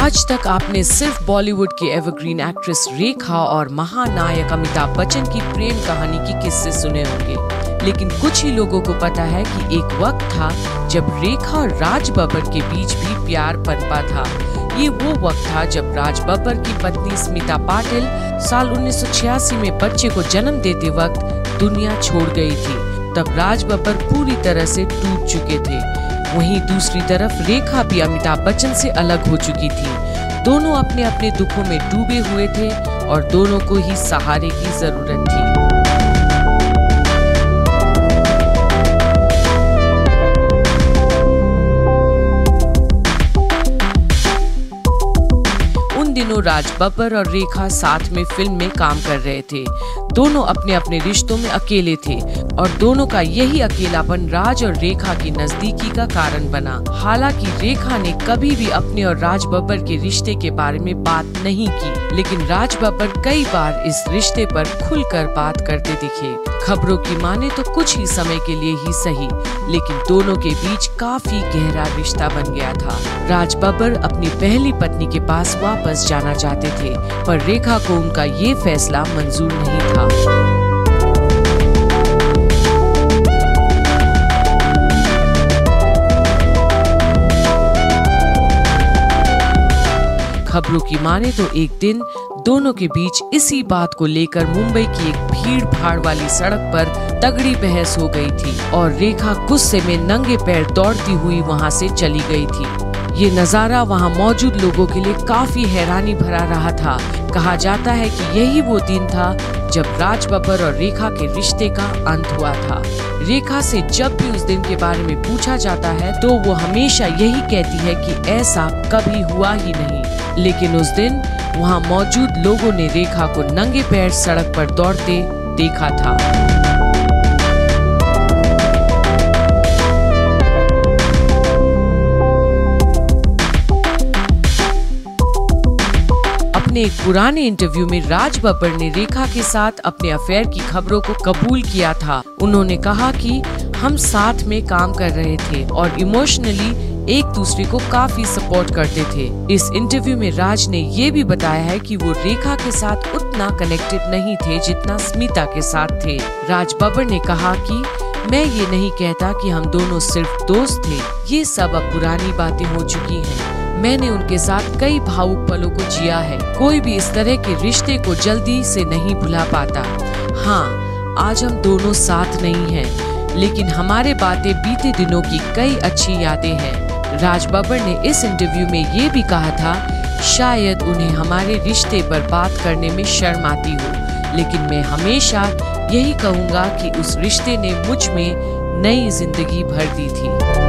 आज तक आपने सिर्फ बॉलीवुड की एवरग्रीन एक्ट्रेस रेखा और महानायक अमिताभ बच्चन की प्रेम कहानी के किस्से सुने होंगे, लेकिन कुछ ही लोगों को पता है कि एक वक्त था जब रेखा और राज बब्बर के बीच भी प्यार पनपा था। ये वो वक्त था जब राज बब्बर की पत्नी स्मिता पाटिल साल 1986 में बच्चे को जन्म देते वक्त दुनिया छोड़ गई थी। तब राज बब्बर पूरी तरह से टूट चुके थे। वहीं दूसरी तरफ रेखा भी अमिताभ बच्चन से अलग हो चुकी थी। दोनों अपने अपने दुखों में डूबे हुए थे और दोनों को ही सहारे की जरूरत थी। दिनों राज बब्बर और रेखा साथ में फिल्म में काम कर रहे थे। दोनों अपने अपने रिश्तों में अकेले थे और दोनों का यही अकेलापन राज और रेखा की नजदीकी का कारण बना। हालांकि रेखा ने कभी भी अपने और राज बब्बर के रिश्ते के बारे में बात नहीं की, लेकिन राज बब्बर कई बार इस रिश्ते पर खुलकर बात करते दिखे। खबरों की माने तो कुछ ही समय के लिए ही सही, लेकिन दोनों के बीच काफी गहरा रिश्ता बन गया था। राज बब्बर अपनी पहली पत्नी के पास वापस जाना चाहते थे, पर रेखा को उनका ये फैसला मंजूर नहीं था। खबरों की माने तो एक दिन दोनों के बीच इसी बात को लेकर मुंबई की एक भीड़ भाड़ वाली सड़क पर तगड़ी बहस हो गई थी और रेखा गुस्से में नंगे पैर दौड़ती हुई वहां से चली गई थी। ये नजारा वहां मौजूद लोगों के लिए काफी हैरानी भरा रहा था। कहा जाता है कि यही वो दिन था जब राज बब्बर और रेखा के रिश्ते का अंत हुआ था। रेखा से जब भी उस दिन के बारे में पूछा जाता है तो वो हमेशा यही कहती है कि ऐसा कभी हुआ ही नहीं, लेकिन उस दिन वहां मौजूद लोगों ने रेखा को नंगे पैर सड़क पर दौड़ते देखा था। अपने एक पुराने इंटरव्यू में राज बब्बर ने रेखा के साथ अपने अफेयर की खबरों को कबूल किया था। उन्होंने कहा कि हम साथ में काम कर रहे थे और इमोशनली एक दूसरे को काफी सपोर्ट करते थे। इस इंटरव्यू में राज ने ये भी बताया है कि वो रेखा के साथ उतना कनेक्टेड नहीं थे जितना स्मिता के साथ थे। राज बब्बर ने कहा कि मैं ये नहीं कहता कि हम दोनों सिर्फ दोस्त थे, ये सब अब पुरानी बातें हो चुकी हैं। मैंने उनके साथ कई भावुक पलों को जिया है। कोई भी इस तरह के रिश्ते को जल्दी से नहीं भुला पाता। हाँ, आज हम दोनों साथ नहीं हैं, लेकिन हमारे बातें बीते दिनों की कई अच्छी यादें हैं। राज बब्बर ने इस इंटरव्यू में ये भी कहा था, शायद उन्हें हमारे रिश्ते पर बात करने में शर्म आती हो, लेकिन मैं हमेशा यही कहूँगा कि उस रिश्ते ने मुझ में नई जिंदगी भर दी थी।